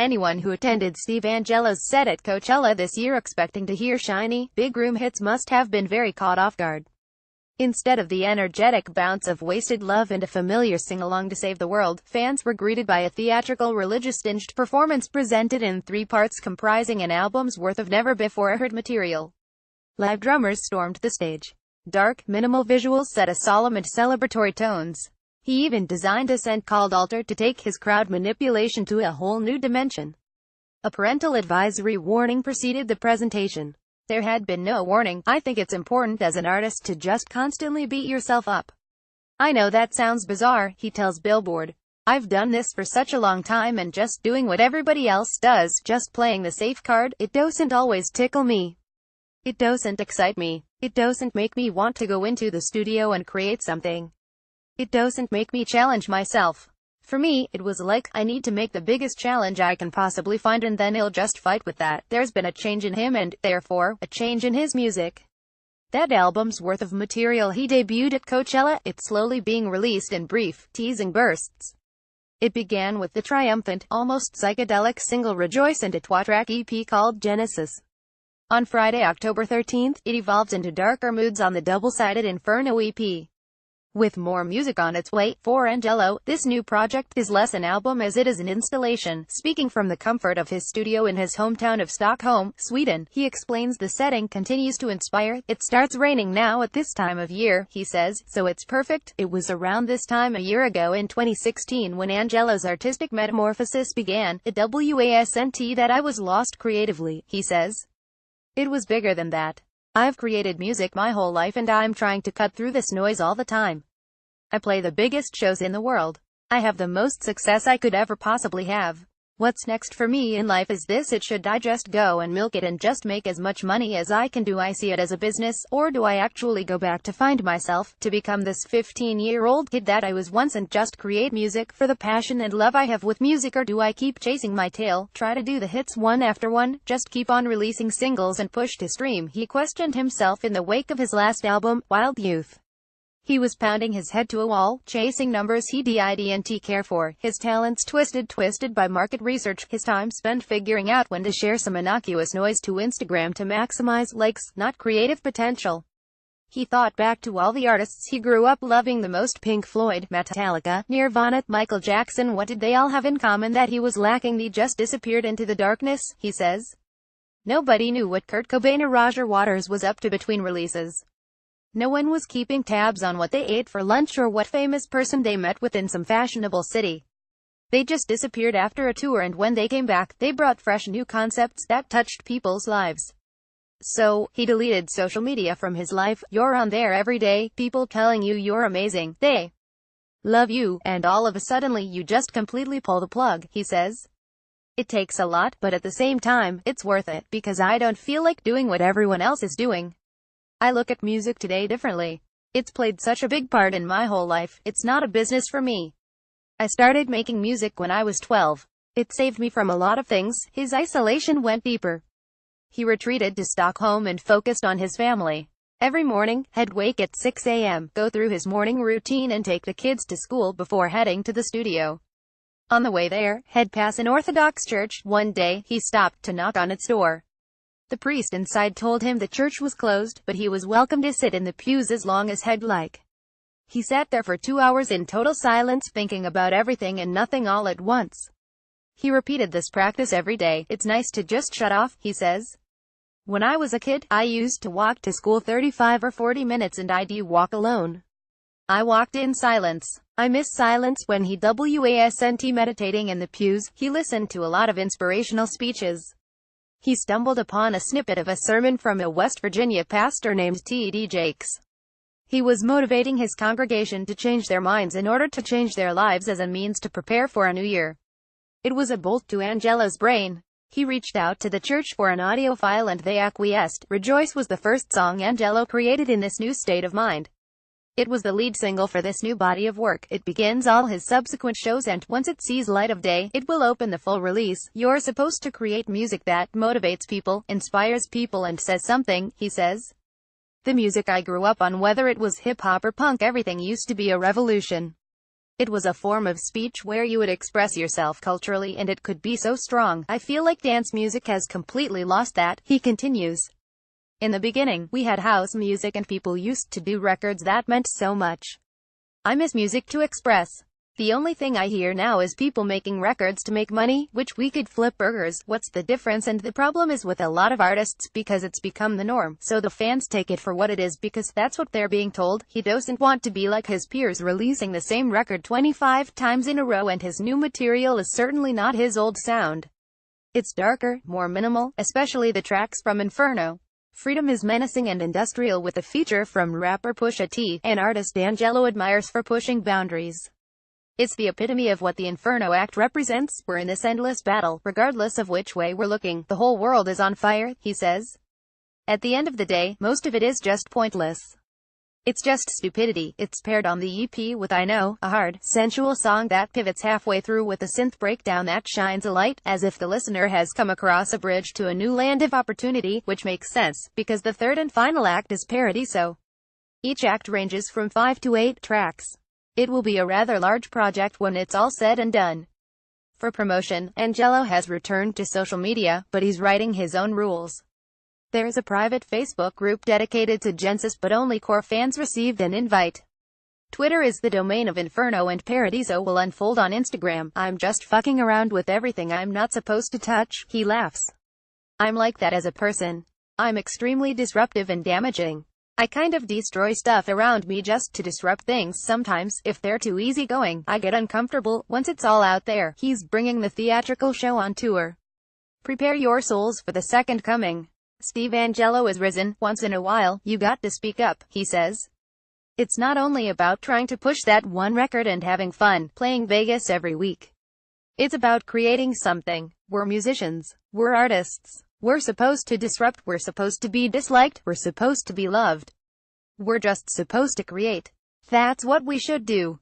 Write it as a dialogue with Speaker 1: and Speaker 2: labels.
Speaker 1: Anyone who attended Steve Angellos' set at Coachella this year expecting to hear shiny, big room hits must have been very caught off guard. Instead of the energetic bounce of Wasted Love and a familiar sing-along to Save the World, fans were greeted by a theatrical religious-tinged performance presented in 3 parts comprising an album's worth of never-before-heard material. Live drummers stormed the stage. Dark, minimal visuals set a solemn and celebratory tones. He even designed a scent-called altar to take his crowd manipulation to a whole new dimension. A parental advisory warning preceded the presentation. There had been no warning. I think it's important as an artist to just constantly beat yourself up. I know that sounds bizarre, he tells Billboard. I've done this for such a long time and just doing what everybody else does, just playing the safe card, it doesn't always tickle me. It doesn't excite me. It doesn't make me want to go into the studio and create something. It doesn't make me challenge myself. For me, it was like, I need to make the biggest challenge I can possibly find and then he'll just fight with that. There's been a change in him and, therefore, a change in his music. That album's worth of material he debuted at Coachella, it's slowly being released in brief, teasing bursts. It began with the triumphant, almost psychedelic single Rejoice and a 12-track EP called Genesis. On Friday, October 13th, it evolved into darker moods on the double-sided Inferno EP. With more music on its way, for Angello, this new project is less an album as it is an installation. Speaking from the comfort of his studio in his hometown of Stockholm, Sweden, he explains the setting continues to inspire. It starts raining now at this time of year, he says, so it's perfect. It was around this time a year ago in 2016 when Angello's artistic metamorphosis began. It wasn't that I was lost creatively, he says. It was bigger than that. I've created music my whole life and I'm trying to cut through this noise all the time. I play the biggest shows in the world. I have the most success I could ever possibly have. What's next for me in life is this: should I just go and milk it and just make as much money as I can? Do I see it as a business, or do I actually go back to find myself, to become this 15-year-old kid that I was once and just create music for the passion and love I have with music? Or do I keep chasing my tail, try to do the hits one after one, just keep on releasing singles and push to stream? He questioned himself in the wake of his last album, Wild Youth. He was pounding his head to a wall, chasing numbers he didn't care for, his talents twisted by market research, his time spent figuring out when to share some innocuous noise to Instagram to maximize likes, not creative potential. He thought back to all the artists he grew up loving the most: Pink Floyd, Metallica, Nirvana, Michael Jackson. What did they all have in common that he was lacking? They just disappeared into the darkness, he says. Nobody knew what Kurt Cobain or Roger Waters was up to between releases. No one was keeping tabs on what they ate for lunch or what famous person they met with in some fashionable city. They just disappeared after a tour, and when they came back, they brought fresh new concepts that touched people's lives. So, he deleted social media from his life. You're on there every day, people telling you you're amazing, they love you, and all of a suddenly you just completely pull the plug, he says. It takes a lot, but at the same time, it's worth it, because I don't feel like doing what everyone else is doing. I look at music today differently. It's played such a big part in my whole life. It's not a business for me. I started making music when I was 12. It saved me from a lot of things. His isolation went deeper. He retreated to Stockholm and focused on his family. Every morning, he'd wake at 6 a.m., go through his morning routine and take the kids to school before heading to the studio. On the way there, he'd pass an Orthodox church. One day, he stopped to knock on its door. The priest inside told him the church was closed, but he was welcome to sit in the pews as long as he'd like. He sat there for 2 hours in total silence, thinking about everything and nothing all at once. He repeated this practice every day. It's nice to just shut off, he says. When I was a kid, I used to walk to school 35 or 40 minutes and I'd walk alone. I walked in silence. I miss silence. When he wasn't meditating in the pews, he listened to a lot of inspirational speeches. He stumbled upon a snippet of a sermon from a West Virginia pastor named T.D. Jakes. He was motivating his congregation to change their minds in order to change their lives as a means to prepare for a new year. It was a bolt to Angello's brain. He reached out to the church for an audio file and they acquiesced. Rejoice was the first song Angello created in this new state of mind. It was the lead single for this new body of work. It begins all his subsequent shows, and once it sees light of day, it will open the full release. You're supposed to create music that motivates people, inspires people and says something, he says. The music I grew up on, whether it was hip-hop or punk, everything used to be a revolution. It was a form of speech where you would express yourself culturally, and it could be so strong. I feel like dance music has completely lost that, he continues. In the beginning, we had house music and people used to do records that meant so much. I miss music to express. The only thing I hear now is people making records to make money, which we could flip burgers. What's the difference? And the problem is with a lot of artists, because it's become the norm, so the fans take it for what it is because that's what they're being told. He doesn't want to be like his peers releasing the same record 25 times in a row, and his new material is certainly not his old sound. It's darker, more minimal, especially the tracks from Inferno. Freedom is menacing and industrial with a feature from rapper Pusha T, an artist Angello admires for pushing boundaries. It's the epitome of what the Inferno act represents. We're in this endless battle, regardless of which way we're looking. The whole world is on fire, he says. At the end of the day, most of it is just pointless. It's just stupidity. It's paired on the EP with I Know, a hard, sensual song that pivots halfway through with a synth breakdown that shines a light, as if the listener has come across a bridge to a new land of opportunity, which makes sense, because the third and final act is parody, so each act ranges from 5 to 8 tracks. It will be a rather large project when it's all said and done. For promotion, Angello has returned to social media, but he's writing his own rules. There is a private Facebook group dedicated to Genesis, but only core fans received an invite. Twitter is the domain of Inferno and Paradiso will unfold on Instagram. I'm just fucking around with everything I'm not supposed to touch, he laughs. I'm like that as a person. I'm extremely disruptive and damaging. I kind of destroy stuff around me just to disrupt things. Sometimes, if they're too easygoing, I get uncomfortable. Once it's all out there, he's bringing the theatrical show on tour. Prepare your souls for the second coming. Steve Angellos is risen. Once in a while, you got to speak up, he says. It's not only about trying to push that one record and having fun, playing Vegas every week. It's about creating something. We're musicians. We're artists. We're supposed to disrupt, we're supposed to be disliked, we're supposed to be loved. We're just supposed to create. That's what we should do.